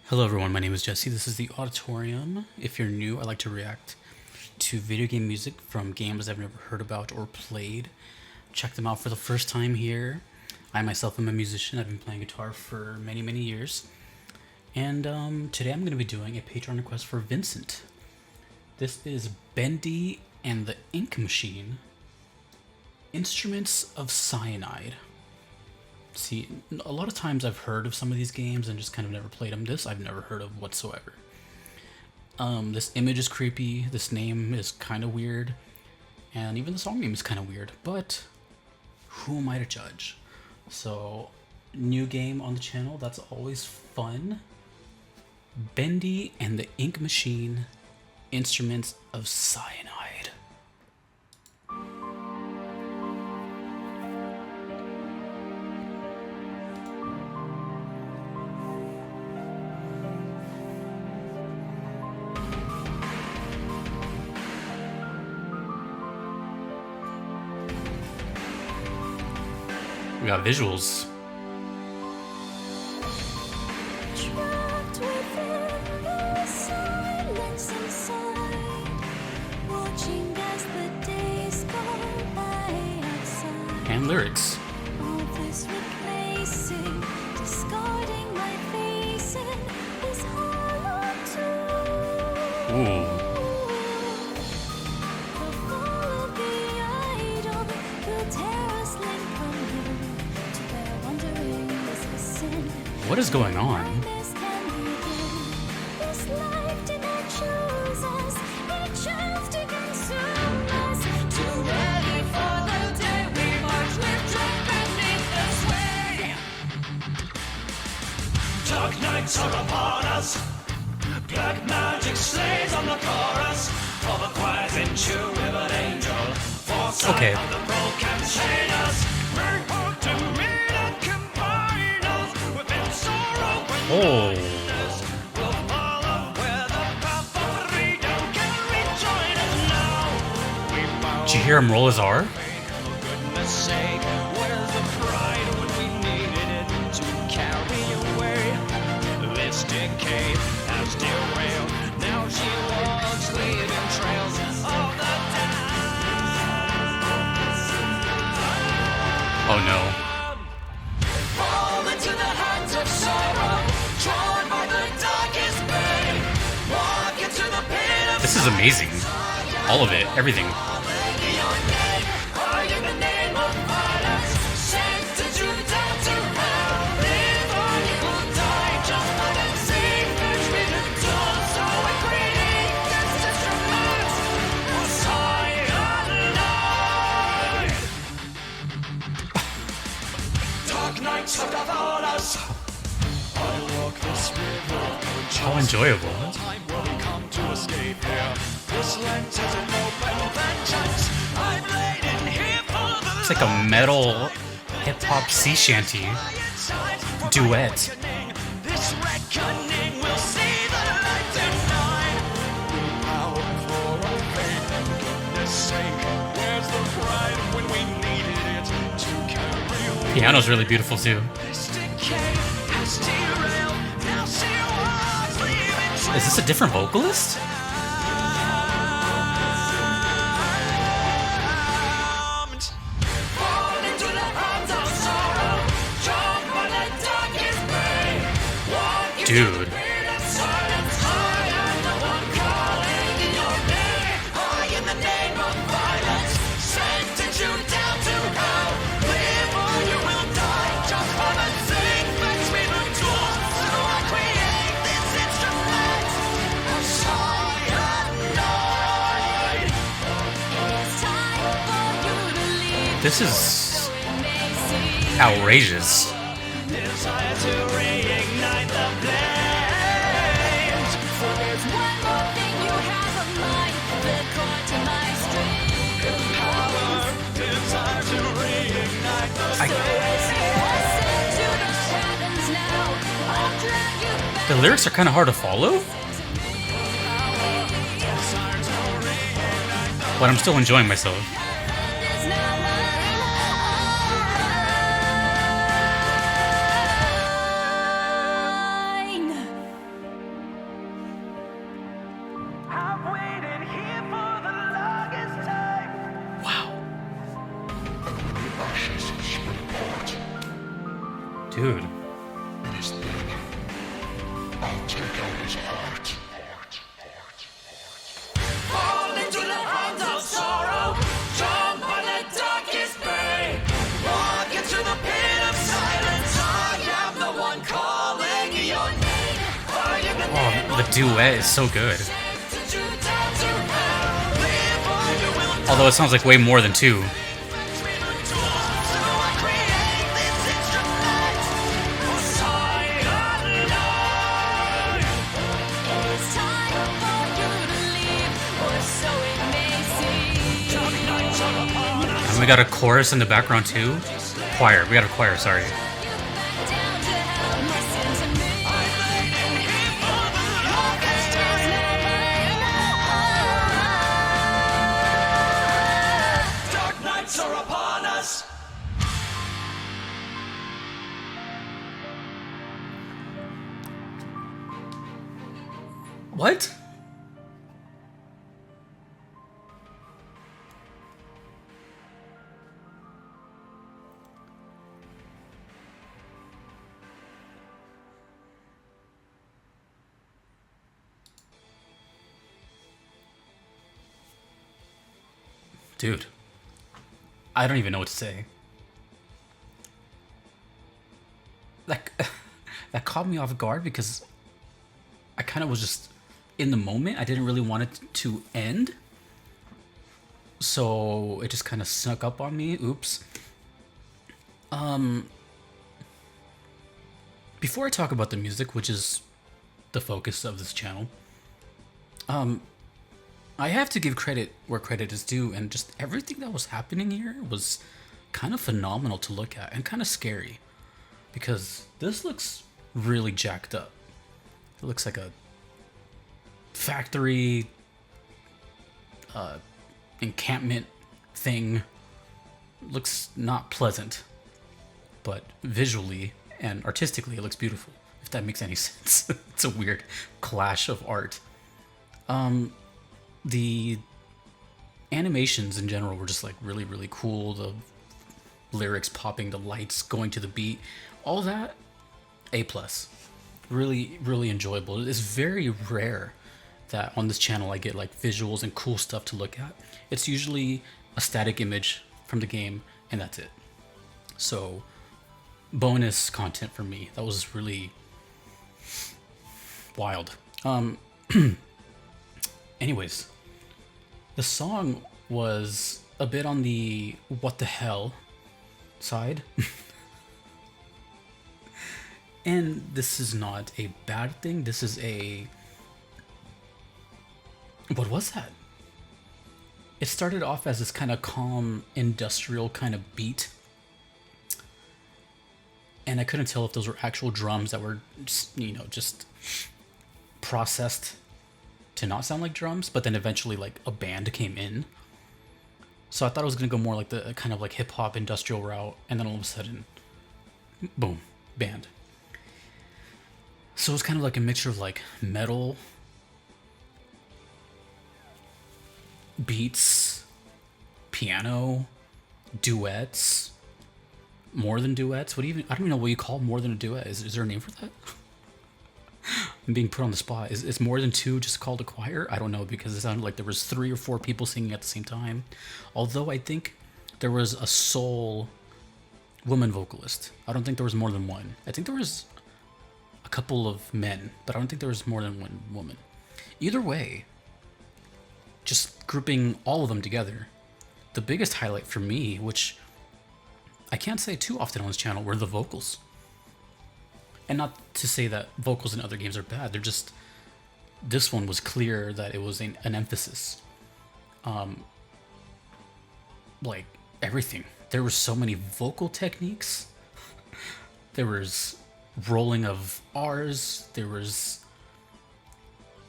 Hello everyone, my name is Jesse. This is the Auditorium. If you're new, I like to react to video game music from games I've never heard about or played. Check them out for the first time here. I myself am a musician. I've been playing guitar for many years. And today I'm going to be doing a Patreon request for Vincent. This is Bendy and the Ink Machine, Instruments of Cyanide. See, a lot of times I've heard of some of these games and just kind of never played them. This I've never heard of whatsoever. This image is creepy, this name is kind of weird, and even the song name is kind of weird, but who am I to judge? So, new game on the channel, that's always fun. Bendy and the Ink Machine, Instruments of Cyanide. We got visuals. Trapped within the silence inside, watching as the days go by outside. And lyrics. All this replacing, discarding my facing is hollow too. Ooh. The fall of the idol will tear us link from you. To bear wondering is the sin. What is going on? This can begin. This life did not choose us. It chose to consume us. Too ready for the day we march with dread beneath the sway. Dark nights are upon us. Black magic slays on the chorus. For the choirs in true river angel. For Okay. of the broken chain us. We're hard to meet and combine us. Within sorrow when Oh. we'll follow where the path of freedom can rejoin us now. We bow Did you hear him roll his R? for goodness sake. Where's the pride when we needed it to carry away? This decay has derailed. Now she walks, leaving trails of the Oh no. fall into the hands of sorrow, drawn by the darkest pain. Walk into the pit of This is amazing. All of it, everything. your name. Are you the name of violence? Sentenced you down to hell. Live or you will die. Just let it sing. Fetch me the dawn. So I create this instrument. Cyanide. Dark nights have devoured us. I walk this river. How enjoyable. Time will come to escape here. This Lent is an open vengeance. I'm laid in here for the It's like a metal hip hop sea shanty duet. This reckoning will see the light tonight. We bow for our faith and goodness sake. Where's the pride when we needed it to carry away? Piano's really beautiful too. This decay has derailed. Now she walks, leaving Is this a different vocalist? Fall into the hands of sorrow, drawn by the darkest pain. Walk into Dude. the pit of silence. I am the one calling your name. I, in the name of violence, sentence you down to hell. Live or you will die. Just come and sing. Fetch me the tools, so I create this instrument of cyanide. It's time for you to leave. This is outrageous. Desire to reignite the flames. For there's one more thing you have of mine, the chord to my strings. Power, desire to reignite the I- Ascend to the heavens now. I'll drag you back The lyrics are kind of hard to follow, to me. but I'm still enjoying myself. It's not mine. Dude. I'll take out his heart. Fall into the arms of sorrow. Jump on the darkest bay. Walk into the pit of silence. I am the one calling your name. I am the name Oh, the duet is so good. sent you down to hell. Live or you will die. Although it sounds like way more than two. It's time for you to leave, or so it may seem. And we got a chorus in the background too. Choir. We got a choir, sorry. You back down to hell, listen to me. Dark nights are upon us. What? Dude, I don't even know what to say. Like, that caught me off guard because I kind of was just in the moment. I didn't really want it to end. So it just kind of snuck up on me. Oops. Before I talk about the music, which is the focus of this channel, I have to give credit where credit is due, and just everything that was happening here was kind of phenomenal to look at and kind of scary, because this looks really jacked up. It looks like a factory encampment thing. Looks not pleasant, but visually and artistically it looks beautiful, if that makes any sense. It's a weird clash of art. The animations in general were just like really cool. The lyrics popping, the lights going to the beat, all that A+. Really enjoyable. It's very rare that on this channel I get like visuals and cool stuff to look at. It's usually a static image from the game and that's it. So bonus content for me. That was really wild. Anyways, the song was a bit on the what the hell side. And this is not a bad thing. This is a... What was that? It started off as this kind of calm, industrial kind of beat. And I couldn't tell if those were actual drums that were, just processed to not sound like drums. But then eventually, like, a band came in. So I thought it was going to go more like the kind of like hip-hop industrial route. And then all of a sudden, boom, band. So it's kind of like a mixture of like metal, beats, piano, duets, more than duets. I don't even know what you call more than a duet. Is there a name for that? I'm being put on the spot. Is more than two just called a choir? I don't know, because it sounded like there was 3 or 4 people singing at the same time. Although I think there was a sole woman vocalist. I don't think there was more than one. I think there was a couple of men, but I don't think there was more than one woman. Either way, just grouping all of them together, the biggest highlight for me, which I can't say too often on this channel, were the vocals. And not to say that vocals in other games are bad, they're just... This one was clear that it was an emphasis. Like, everything. There were so many vocal techniques. There was rolling of R's, there was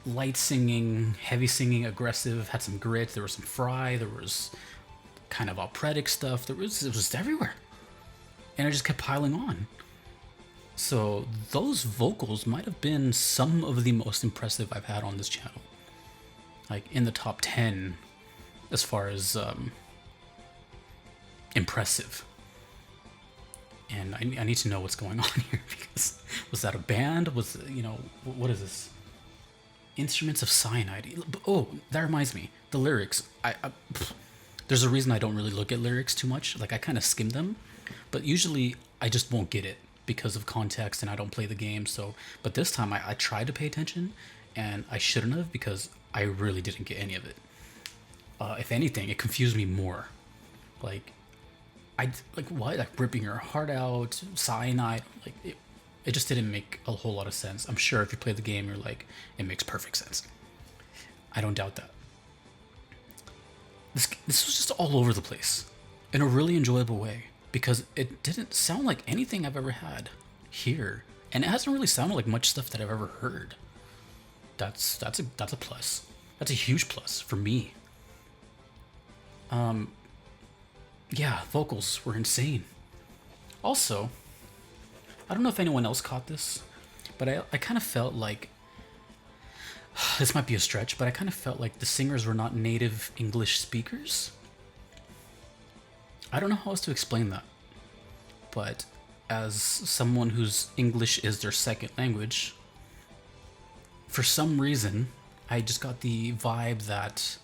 light singing, heavy singing, aggressive, had some grit, there was some fry, there was kind of operatic stuff, it was just everywhere. And it just kept piling on. So those vocals might have been some of the most impressive I've had on this channel. Like in the top 10 as far as impressive. and I need to know what's going on here, because was that a band? Was, what is this? Instruments of Cyanide. Oh, that reminds me. The lyrics. There's a reason I don't really look at lyrics too much. Like, I kind of skim them, but usually I just won't get it because of context and I don't play the game. So, but this time I tried to pay attention, and I shouldn't have, because I really didn't get any of it. If anything, it confused me more. Like, what? Like, ripping your heart out, cyanide. Like, it just didn't make a whole lot of sense. I'm sure if you play the game, you're like, it makes perfect sense. I don't doubt that. This was just all over the place in a really enjoyable way, because it didn't sound like anything I've ever had here, and it hasn't really sounded like much stuff that I've ever heard. That's a plus. That's a huge plus for me. Yeah, vocals were insane. Also, I don't know if anyone else caught this, but I kind of felt like, this might be a stretch, but I kind of felt like the singers were not native English speakers. I don't know how else to explain that, but as someone whose English is their second language, for some reason, I just got the vibe that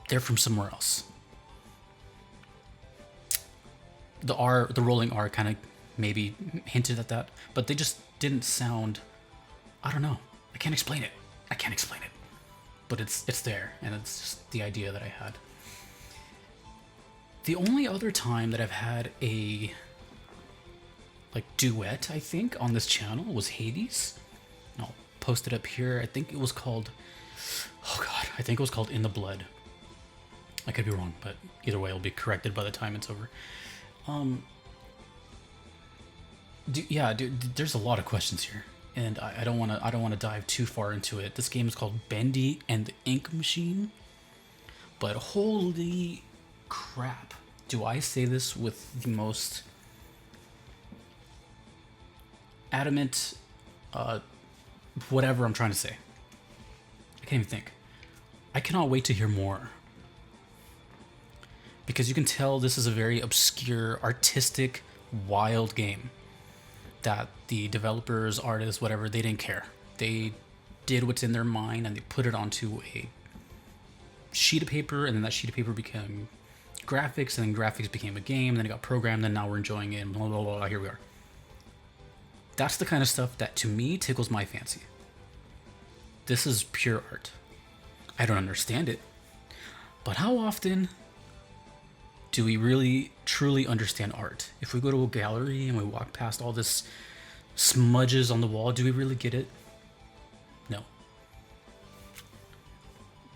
they're from somewhere else. The rolling R kind of maybe hinted at that, but they just didn't sound, I don't know. I can't explain it. But it's there, and it's just the idea that I had. The only other time that I've had a duet, I think, on this channel was Hades. And I'll post it up here. I think it was called In the Blood. I could be wrong, but either way, it'll be corrected by the time it's over. There's a lot of questions here, and I don't want to dive too far into it. This game is called Bendy and the Ink Machine, but holy crap, do I say this with the most adamant, whatever I'm trying to say. I can't even think. I cannot wait to hear more, because you can tell this is a very obscure, artistic, wild game that the developers, artists, whatever, they didn't care. They did what's in their mind, and they put it onto a sheet of paper, and then that sheet of paper became graphics, and then graphics became a game, and then it got programmed, and now we're enjoying it, and blah, blah, blah, here we are. That's the kind of stuff that, to me, tickles my fancy. This is pure art. I don't understand it, but how often do we really, truly understand art? If we go to a gallery and we walk past all this smudges on the wall, do we really get it? No.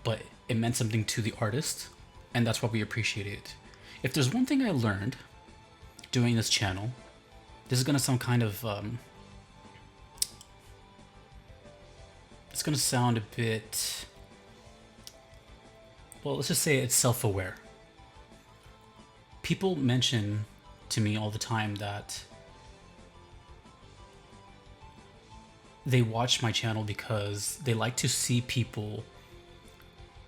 But it meant something to the artist, and that's why we appreciate it. If there's one thing I learned doing this channel, this is going to sound kind of, it's going to sound a bit, well, let's just say it's self-aware. People mention to me all the time that they watch my channel because they like to see people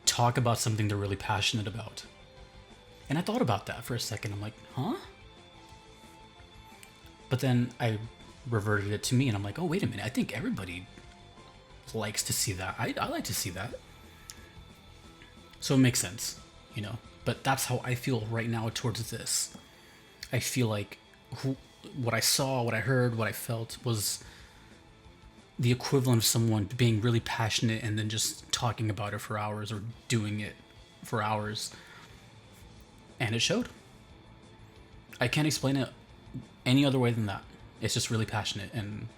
talk about something they're really passionate about. And I thought about that for a second. I'm like, huh? But then I reverted it to me, and I'm like, oh, wait a minute. I think everybody likes to see that. I like to see that. So it makes sense, you know? But that's how I feel right now towards this. I feel like what I saw, what I heard, what I felt was the equivalent of someone being really passionate and then just talking about it for hours, or doing it for hours. And it showed. I can't explain it any other way than that. It's just really passionate, and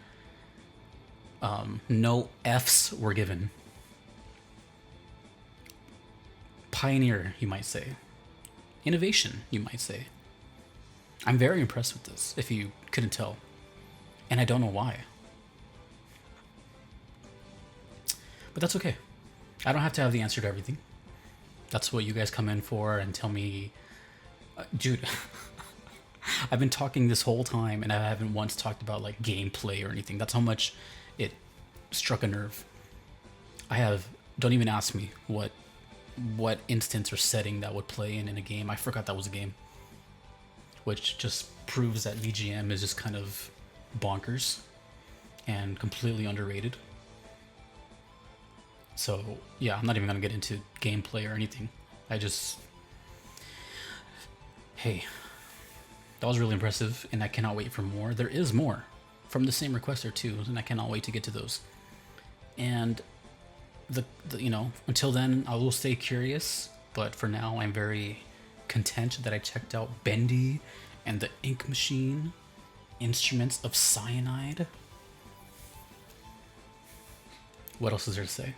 no F's were given. Pioneer, you might say. Innovation, you might say. I'm very impressed with this, if you couldn't tell. And I don't know why. But that's okay. I don't have to have the answer to everything. That's what you guys come in for and tell me. Dude, I've been talking this whole time, and I haven't once talked about like gameplay or anything. That's how much it struck a nerve. Don't even ask me what instance or setting that would play in a game. I forgot that was a game. which just proves that VGM is just kind of bonkers and completely underrated. So yeah, I'm not even gonna get into gameplay or anything. Hey, that was really impressive, and I cannot wait for more. There is more from the same requester too, and I cannot wait to get to those. And the until then, I will stay curious. But for now, I'm very content that I checked out Bendy and the Ink Machine instruments of Cyanide. What else is there to say?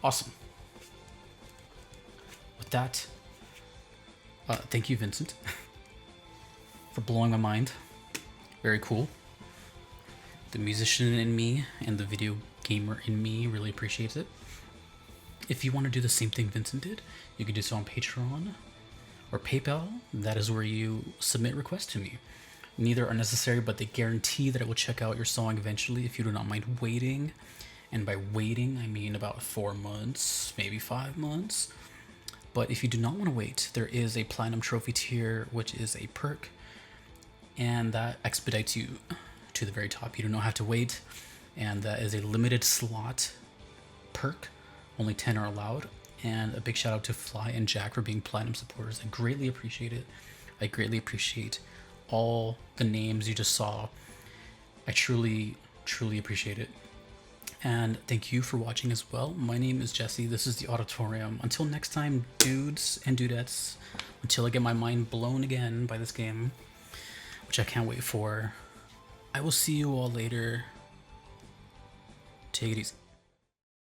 Awesome. With that, thank you, Vincent, for blowing my mind. Very cool. The musician in me and the video gamer in me really appreciates it. If you want to do the same thing Vincent did, you can do so on Patreon or PayPal. That is where you submit requests to me. Neither are necessary, but they guarantee that I will check out your song eventually if you do not mind waiting. And by waiting, I mean about 4 months, maybe 5 months. But if you do not want to wait, there is a Platinum Trophy tier, which is a perk, and that expedites you to the very top. You do not have to wait, and that is a limited slot perk. Only 10 are allowed. And a big shout out to Fly and Jack for being Platinum supporters. I greatly appreciate it. I greatly appreciate all the names you just saw. I truly, truly appreciate it. And thank you for watching as well. My name is Jesse. This is the Auditorium. Until next time, dudes and dudettes, until I get my mind blown again by this game, which I can't wait for, I will see you all later. Take it easy.